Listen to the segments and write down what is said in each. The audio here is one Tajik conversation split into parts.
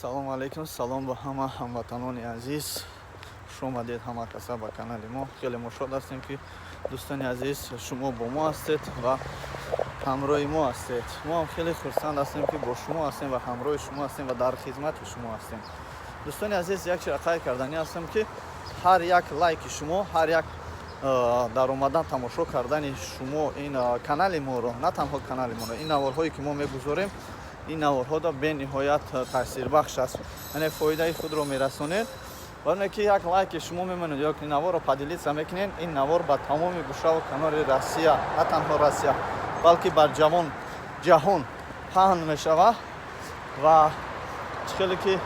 Салом алейкум, салом ба ҳама ҳамватанони азиз. Хуш омадед ҳама каса ба канали мо. Хеле мо шод ҳастем ки дӯстони азиз шумо бо мо ҳастед ва ҳамроҳи мо ҳастед. Мо ҳам хеле хурсанд ҳастем ки бо шумо ҳастем ва ҳамроҳи шумо ҳастем ва дар хизмати шумо ҳастем. дӯстони азиз, як чиз қайд кардани ҳастам ки ҳар як лайки шумо, ҳар як дар омадан тамошо кардани шумо ин канали моро, на танҳо канали моро, ин наворҳое ки мо мегузорем, ин наворҳо бениҳоят таъсирбахш аст, яъне фоидаи худро мерасонед. варне ки як лайки шумо мемонед ё ки наворро падилица мекунед, ин навор ба тамоми гӯшаву канори Россия, на танҳо Россия, балки бар ҷаҳон паҳн мешавад ва хеле ки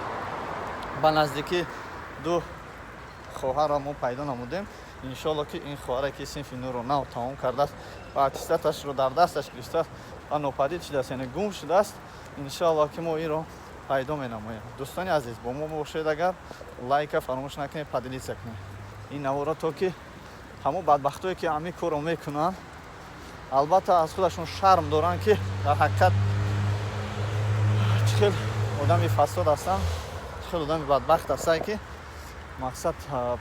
ба наздикӣ ду хоҳарро мо пайдо намудем. иншоалло ки ин хоҳаре ки синфи нуро нав тамом кардааст ва аттестаташро дар дасташ гирифтааст ва нопадид шудааст, яъне гум шудааст. иншоалло ки мо инро пайдо менамоем. дӯстони азиз, бо мо бошед, агар лайка фаромӯш накунед, падилица кунед. ин наворо то ки ҳамо бадбахтое ки ҳамин корро мекунанд, албатта аз худашон шарм доранд ки дар ҳақиқат чӣ хел одами фасод ҳастанд, чӣ хел одами бадбахт ҳастанд ки мақсад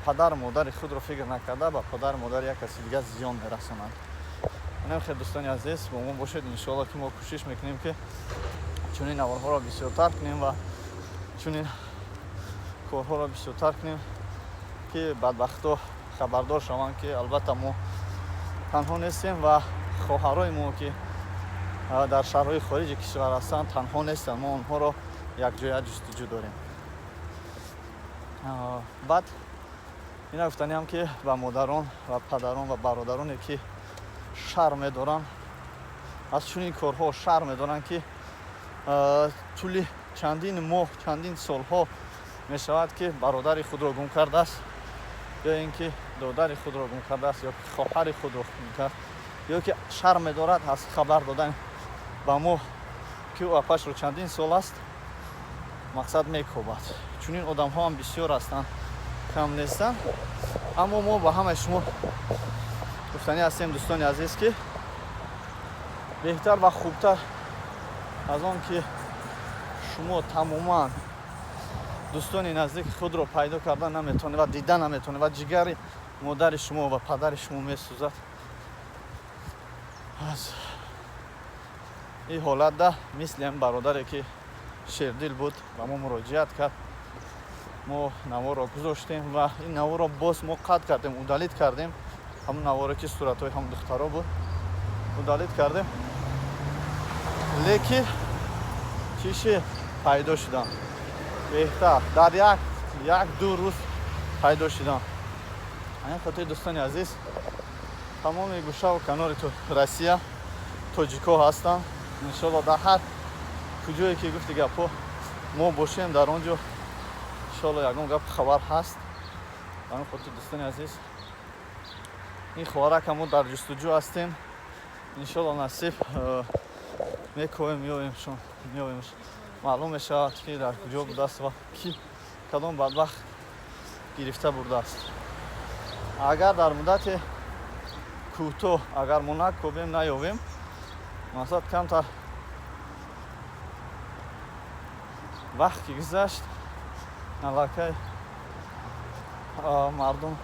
падару модари худро фикр накарда ба падару модари як каси дига зиён мерасонанд. намехоҳед дӯстони азиз, бо мо бошед. иншоалло ки мо кӯшиш мекунем ки чунин наворҳоро бисёртар кунем ва чунин корҳоро бисёртар кунем ки бадбахто хабардор шаванд ки албатта мо танҳо нестем ва хоҳарои мо ки дар шаҳрҳои хориҷи кишвар ҳастанд танҳо нестанд. мо онҳоро якҷоя ҷустуҷӯ дорем. баъд ина гуфтаниам ки ба модарон ва падарон ва бародароне ки шарм медоранд, аз чунин корҳо шарм медоранд ки тӯли чандин моҳ, чандин солҳо мешавад ки бародари худро гум кардааст, ё ин ки додари худро гум кардааст, ё ки хоҳари худро гум кард, ё ки шарм медорад аз хабар додан ба мо ки ӯ апашро чандин сол аст, мақсад мекобад. чунин одамҳо ҳам бисёр ҳастанд, кам нестанд. аммо мо ба ҳамаи шумо гуфтанӣ ҳастем, дӯстони азиз, ки беҳтар ва хубтар аз он ки шумо тамоман дӯстони наздики худро пайдо карда наметавонед ва дида наметавонед ва ҷигари модари шумо ва падари шумо месӯзад, аз ин ҳолатда мисли ҳамин бародаре ки шердил буд ба мо муроҷиат кард, мо наворро гузоштем ва ин наворро боз мо қатъ кардем, удалит кардем. ҳамон наворе ки суратҳои ҳамон духтаро буд, удалит кардем, лекин чише пайдо шудам, беҳтар дар як-ду рӯз пайдо шудам. ҳамин хотири дӯстони азиз, тамоми гӯшаву канори Россия тоҷико ҳастанд. иншоалло дар ҳар куҷое ки гуфти гапҳо мо бошем, дар он ҷо иншоалло ягон гап хабар ҳаст. ҳамин хотири дӯстони азиз, ин хоҳарака мо дар ҷустуҷӯ ҳастем. иншоалло насиб мекоҳем меёвем, маълум мешавад ки дар куҷо будааст ва ки кадом бадбахт гирифта бурдааст. агар дар муддати кӯтоҳ агар мо накобем, наёвем, мақсад камтар вақт ки гузашт, аллакай мардум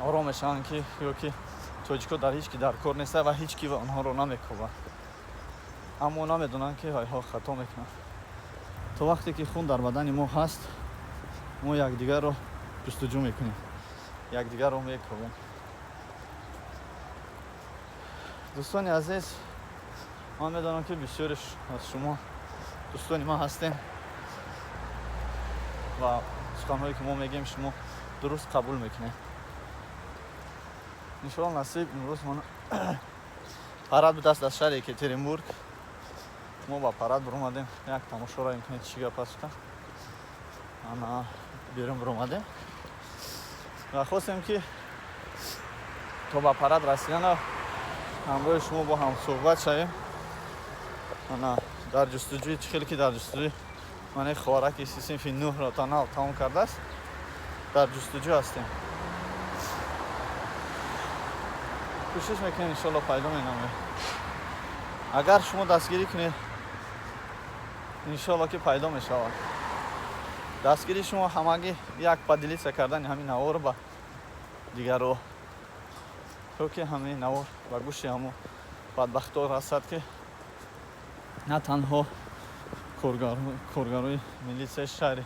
ором мешаванд ки ё ки тоҷико дар ҳеҷ ки дар кор неста ва ҳеҷ ки онҳоро намекобад. аммо намедонанд ки ҳайҳо хато мекунанд. то вақте ки хун дар бадани мо ҳаст, мо якдигарро ҷустуҷӯ мекунем, якдигарро мекобем. дӯстони азиз, ман медонам ки бисёре аз шумо дӯстони ман ҳастем ва суханҳое ки мо мегӯем шумо дуруст қабул мекунед. иншоалло насиб имрӯз ман парад будааст аз шаҳри Екатеринбург. мо ба парад биромадем, як тамошоро имкунед чӣ гап аст ана берун биромадем ва хостем ки то ба парад расидана ҳамроҳи шумо бо ҳам суҳбат шавем. ана дар ҷустуҷӯи чӣ хел ки дар ҷустуҷӯи ман хоҳараки синфи 9-ро тамом кардааст, дар ҷустуҷӯ ҳастем. кӯшиш мекунем, иншоалло пайдо менамоем. агар шумо дастгирӣ кунед иншоалло ки пайдо мешавад. дастгири шумо ҳамагӣ як падилиса кардани ҳамин навор ба дигарро, то ки ҳамин навор ба гӯши ҳамо бадбахтон расад, ки на танҳо коргарои милитсияи шаҳри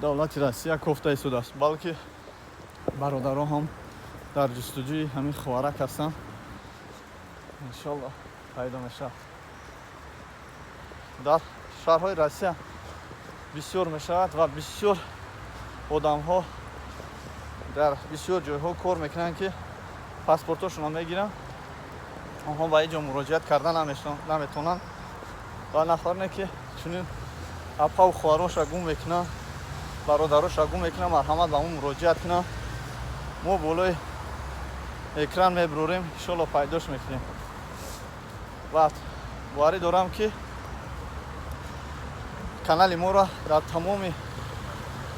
давлати Россия кофта истодааст, балки бародаро ҳам дар ҷустуҷӯи ҳамин хӯварак ҳастанд. иншоалло пайдо мешавад. дар шаҳрҳои Россия бисёр мешавад ва бисёр одамҳо дар бисёр ҷойҳо кор мекунанд, ки паспортҳошонро мегиранд, онҳо ба ҳеҷ ҷо муроҷиат карда наметавонанд ва нафароне ки чунин апаву хӯҳароша гум мекунанд, бародароша гум мекунанд, марҳамат ба мо муроҷиат кунанд. мо болои экран мебурорем, иншоалло пайдош мекунем. ва боварӣ дорам, ки канали моро дар тамоми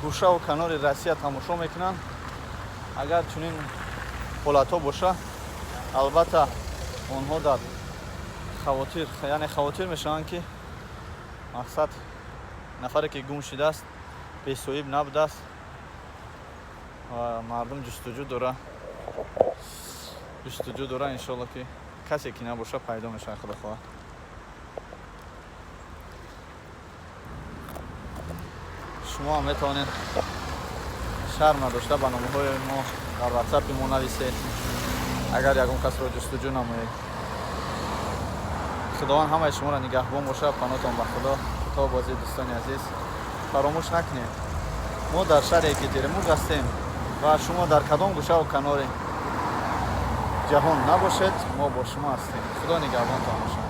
гӯшаву канори Россия тамошо мекунанд. агар чунин ҳолатҳо боша, албатта онҳо дар хавотир мешаванд, ки мақсад нафаре ки гум шудааст бесоҳиб набудааст ва мардум ҷустуҷӯ дора. иншоалло ки касе ки набоша пайдо мешавад. худо хоҳад. шумо ҳам метавонед шарм надошта ба номаҳои мо дар ватсапи мо нависед, агар ягон касро ҷустуҷӯ намоед. худованд ҳамаи шуморо нигаҳбон бошад. панотон ба худо. то бозӣ дӯстони азиз, фаромӯш накунед, мо дар шаҳри екатеринбург ҳастем ва шумо дар кадом гӯшаву канори ҷаҳон набошед, мо бо шумо ҳастем. худо нигаҳбонтон бошад.